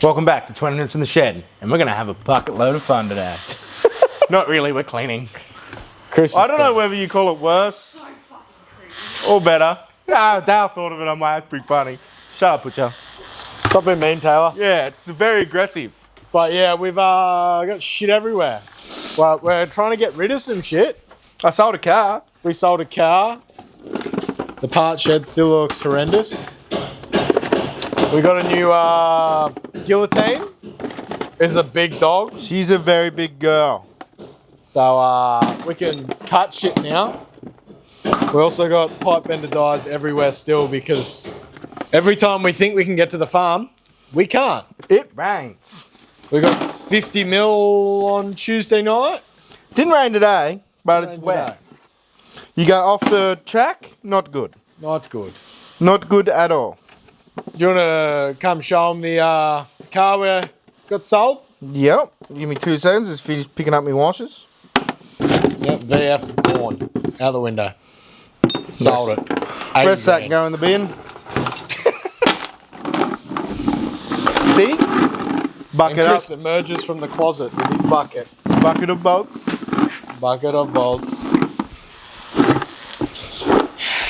Welcome back to 20 Minutes in the Shed, and we're going to have a bucket load of fun today. Not really, we're cleaning. Chris, I don't know whether you call it worse or better. Dale thought of it, I'm like, that's pretty funny. Shut up, Butcher. Stop being mean, Taylor. Yeah, it's very aggressive. But yeah, we've got shit everywhere. Well, we're trying to get rid of some shit. I sold a car. We sold a car. The part shed still looks horrendous. We got a new guillotine. It's a big dog. She's a very big girl. So we can cut shit now. We also got pipe bender dies everywhere still because every time we think we can get to the farm, we can't. It rains. We got 50 mil on Tuesday night. Didn't rain today, but it's wet. You go off the track, not good. Not good. Not good at all. Do you want to come show them the car we got sold? Yep. Give me 2 seconds. Just finished picking up my washers. Yep, VF born. Out the window. Sold it. Rest that and go in the bin. See? Bucket And Chris up. emerges from the closet with his bucket. Bucket of bolts. Bucket of bolts.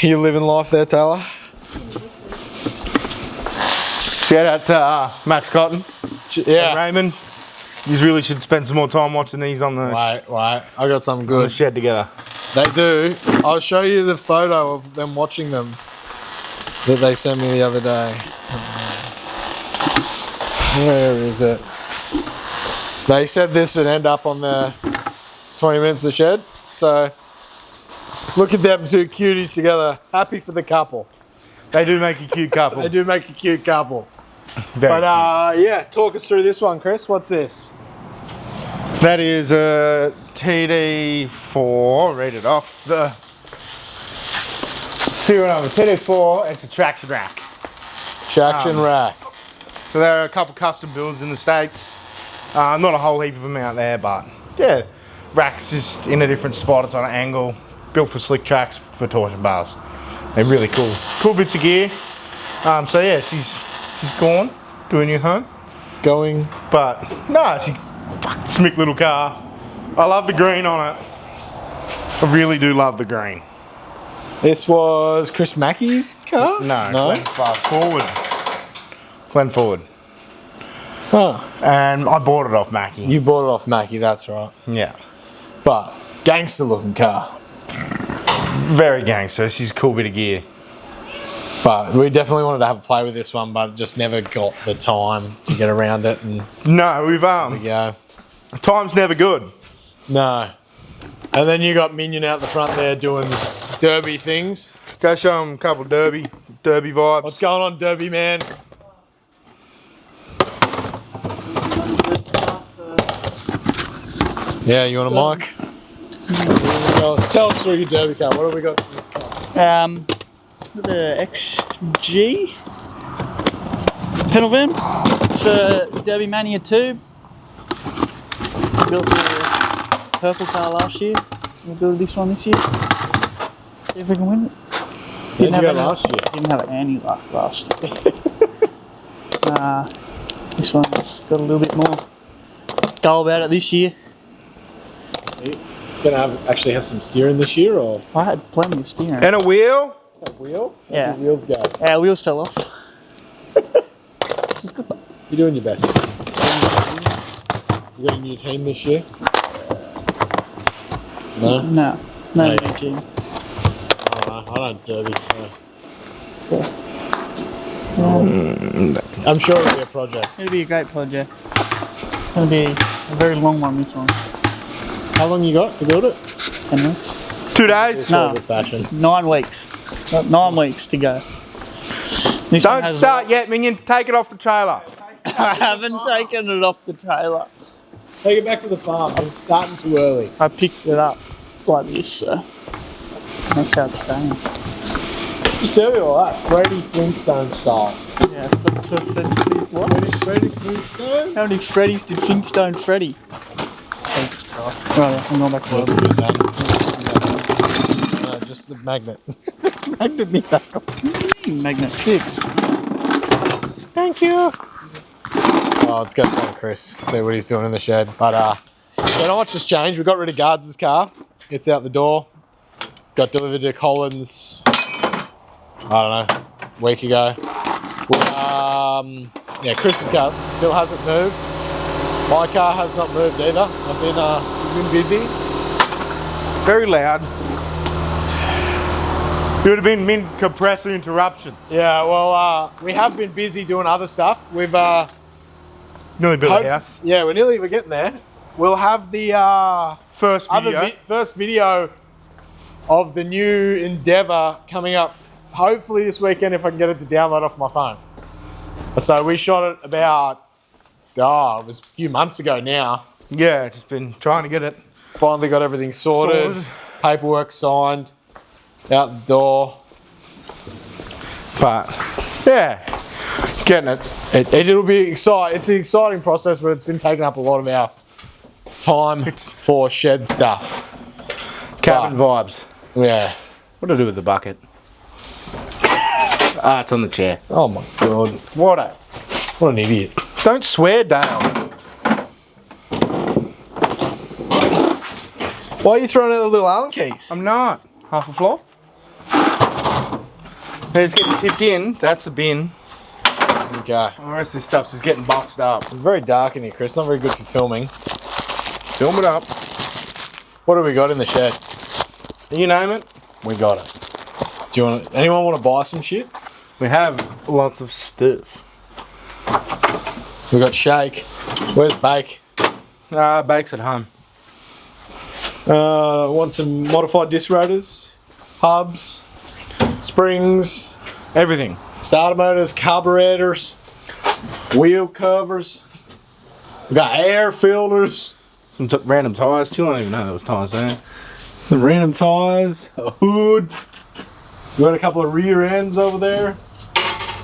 You living life there, Taylor? Shout out to Max Cotton. Yeah. And Raymond. You really should spend some more time watching these on the, Wait. I got something on the good. shed together. They do. I'll show you the photo of them watching them that they sent me the other day. Where is it? They said this would end up on the 20 Minutes of the Shed. So look at them two cuties together. Happy for the couple. They do make a cute couple. They do make a cute couple. Very But yeah, talk us through this one, Chris. What's this? cute. That is a TD4. Read it off. The serial number TD4. It's a traction rack. Traction rack. So there are a couple custom builds in the States. Not a whole heap of them out there, but yeah, racks just in a different spot. It's on an angle, built for slick tracks for torsion bars. They're really cool. Cool bits of gear. So yeah, she's gone to a new home. Going. But no, she's a fucking smick little car. I love the green on it. I really do love the green. This was Chris Mackey's car? No. Glenn Forward. Glenn Forward. Oh. And I bought it off Mackie. You bought it off Mackey, that's right. Yeah. But gangster looking car. Very gangster. She's a cool bit of gear. But we definitely wanted to have a play with this one, but just never got the time to get around it. And No, we've yeah, time's never good. no. And then you got Minion out the front there doing derby things. Go show them a couple of derby vibes. What's going on, Derby man? Yeah, you want a mic? Tell us through your derby car. What have we got? The XG pedal van for Derby Mania 2. Built the purple car last year. We'll build this one this year. See if we can win it. Didn't have it last year. Didn't have any luck last year. This one's got a little bit more go about it this year. Gonna actually have some steering this year, or I had plenty of steering. And a wheel. a wheel? Yeah. How'd your wheels go? Our wheels fell off. You're doing your best. You got a new team this year? No? No No. new gym. I don't derby, so. So I'm sure it'll be a project. it'll be a great project. It'll be a very long one this one. How long you got to build it? 10 weeks. 2 days. No. Sort of fashion. 9 weeks. 9 weeks to go. This one Don't has start yet, Minion. Take it off the trailer. I haven't taken it off the trailer. Take it back to the farm. I'm starting too early. I picked it up like this, so that's how it's staying. Just tell me all that. Freddie Flintstone style. Yeah, what? Freddie Flintstone? How many Freddies did Flintstone Freddy? Jesus Christ. Right, I'm not back to work. No, just the magnet. Just magnet me back up. Magnet sticks. Thank you. Oh, let's go find Chris, see what he's doing in the shed. But you know what's just changed? We got rid of Guards' car. It's out the door. It got delivered to Collins, I don't know, a week ago. Yeah, Chris's car still hasn't moved. My car has not moved either. I've been busy. Very loud. It would have been min compressor interruption. Yeah, well, we have been busy doing other stuff. We've Nearly built a house. Yeah, we're getting there. We'll have the First video. first video of the new endeavour coming up. Hopefully this weekend if I can get it to download off my phone. So we shot it about, it was a few months ago now. Yeah, just been trying to get it. Finally got everything sorted. Paperwork signed. Out the door. But, yeah, getting it. It'll be exciting. It's an exciting process, but it's been taking up a lot of our time for shed stuff. Cabin vibes. Yeah. What do I do with the bucket? Ah, it's on the chair. Oh my god. What an idiot. Don't swear, Dale. Why are you throwing out the little Allen keys? I'm not. Half a floor. It's getting tipped in. That's the bin. Okay. The rest of this stuff's just getting boxed up. It's very dark in here, Chris. Not very good for filming. Film it up. What have we got in the shed? You name it, We got it. Do you want? Anyone want to buy some shit? we have lots of stuff. We got Shake. Where's Bake? Bake's at home. Want some modified disc rotors, hubs, springs, Everything. starter motors, carburetors, wheel covers. We got air filters, Some random tyres too. I don't even know there was tyres there. some random tires, a hood. We got a couple of rear ends over there.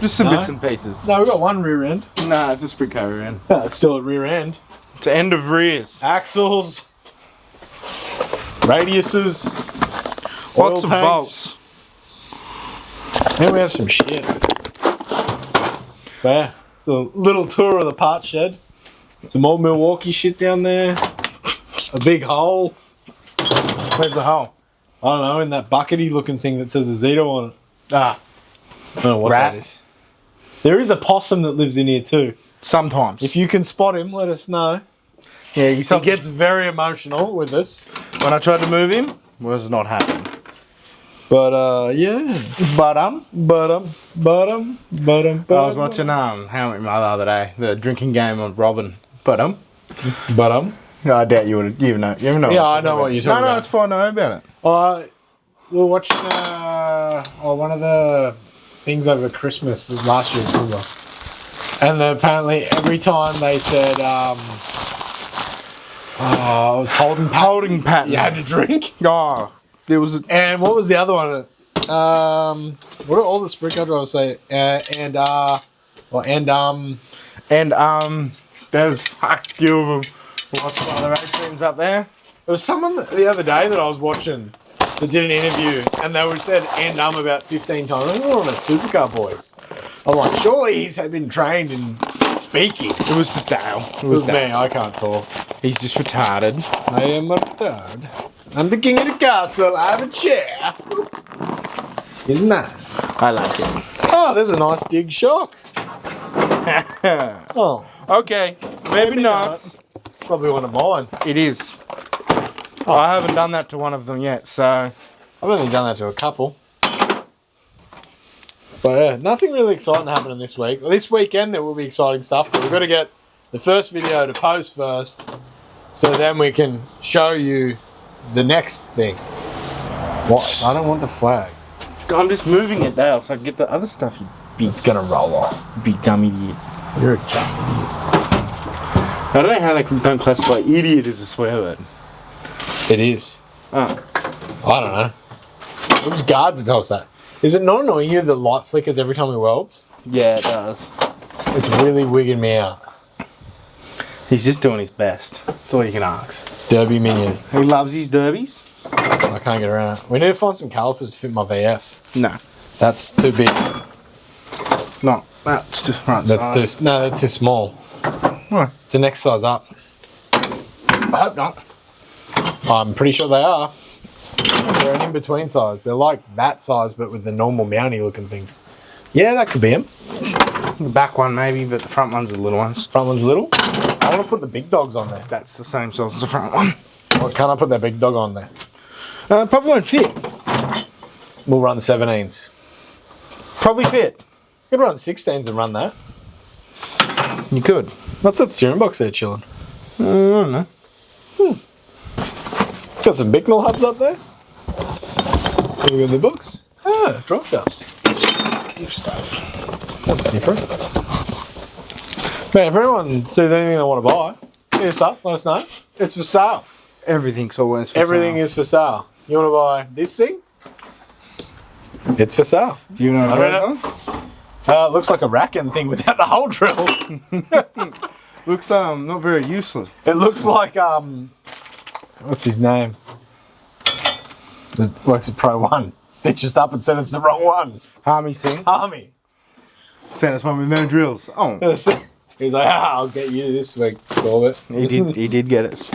Just some No. bits and pieces. No, we got one rear end. Nah, it's a sprint car around. That's still a rear end. It's the end of rears. Axles, radiuses, oil Lots of tanks. bolts. And we have some shit. But yeah, it's a little tour of the part shed. Some old Milwaukee shit down there. A big hole. Where's the hole? I don't know, in that buckety looking thing that says a Zito on it. Ah, I don't know what Rat. that is. There is a possum that lives in here too. sometimes. If you can spot him, let us know. Yeah, He gets very emotional with us. when I tried to move him, was not happening. But yeah. But I was watching How I Met Your Mother the other day, the drinking game of Robin. But I doubt you would even know. You ever know? Yeah, I know what you're talking No, about. it's fine. I know about it. We were watching one of the things over Christmas last year, remember? And apparently every time they said, it was holding pattern. You had to drink. Oh, there was a, And what was the other one? What do all the sprint car drivers say? there's a few of them. Watching one of the race teams up there. There was someone the other day that I was watching that did an interview, and they were said about 15 times. I think we're on a supercar, boys. I'm like, surely he's been trained in speaking. It was just Dale. It was me. I can't talk. He's just retarded. I am a third. I'm the king of the castle. I have a chair. It's nice. I like it. Oh, there's a nice dig shock. Oh, Okay, maybe not. probably one of mine. It is. I haven't done that to one of them yet, so I've only done that to a couple. But yeah, nothing really exciting happening this week. Well, this weekend there will be exciting stuff, but we've got to get the first video to post first, so then we can show you the next thing. What? I don't want the flag. I'm just moving it Dale so I can get the other stuff. It's gonna roll off. Big dumb idiot. You're a dumb idiot. I don't know how they don't classify idiot as a swear word. It is. Oh. I don't know. It was guards that told us that. Is it not annoying you the light flickers every time he welds? Yeah, it does. It's really wigging me out. He's just doing his best. That's all you can ask. Derby minion. He loves his derbies. I can't get around it. We need to find some calipers to fit my VF. No. That's too big. No. That's just right That's side. too small. Why? It's the next size up. I hope not. I'm pretty sure they are. They're an in-between size. They're like that size, but with the normal Mountie looking things. Yeah, that could be them. The back one maybe, but the front one's the little ones. Front one's little. I want to put the big dogs on there. That's the same size as the front one. Well, can't I put that big dog on there? Probably won't fit. We'll run the 17s. Probably fit. You could run 16s and run that. You could. What's that steering box there chilling? I don't know. Got some Bicknell hubs up there. Look at the books. Ah, drop shafts. Diff stuff. That's different. Man, if anyone sees anything they want to buy, hit us up, let us know. It's for sale. Everything's always for Everything sale. is for sale. You want to buy this thing? It's for sale. Do you know what I I don't mean? It looks like a racking thing without the hole drill. Looks not very useless. It looks like what's his name? That works at Pro 1. Stitched us up and said it's the wrong one. Harmy Singh Army. sent us one with no drills. Oh, He's like, I'll get you this week, Corbett. he did. He did get us.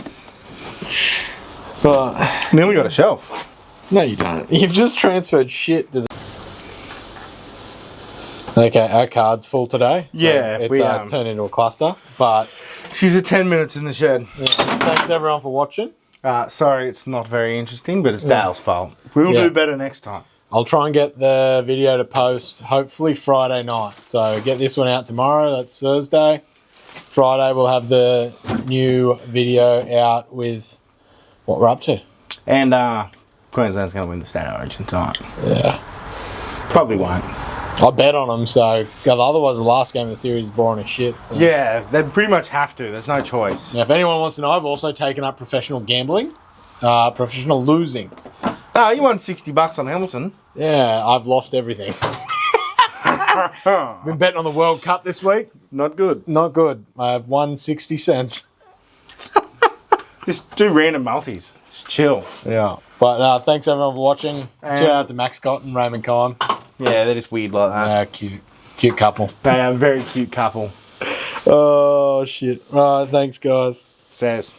But Then we got a shelf. no, you don't. You've just transferred shit to the. Okay, our card's full today. So Yeah, it's we, turned into a cluster. But She's at 10 minutes in the shed. yeah, thanks everyone for watching. Sorry, it's not very interesting, but it's Dale's fault. We'll Yeah. do better next time. I'll try and get the video to post hopefully Friday night. So get this one out tomorrow. That's Thursday. Friday we'll have the new video out with what we're up to. And Queensland's going to win the State Origin tonight. Yeah. Probably won't. I bet on them, so otherwise the last game of the series is boring as shit. So. Yeah, they pretty much have to. There's no choice. Now, if anyone wants to know, I've also taken up professional gambling, professional losing. Oh, you won $60 on Hamilton. Yeah, I've lost everything. Been betting on the World Cup this week. Not good. Not good. I've won 60 cents. Just do random multis. Just chill. Yeah. But thanks everyone for watching. Shout out to Max Scott and Raymond Kime. Yeah, they're just weird like that. Cute. Cute couple. They are a very cute couple. Oh, shit. Right, thanks, guys. Says.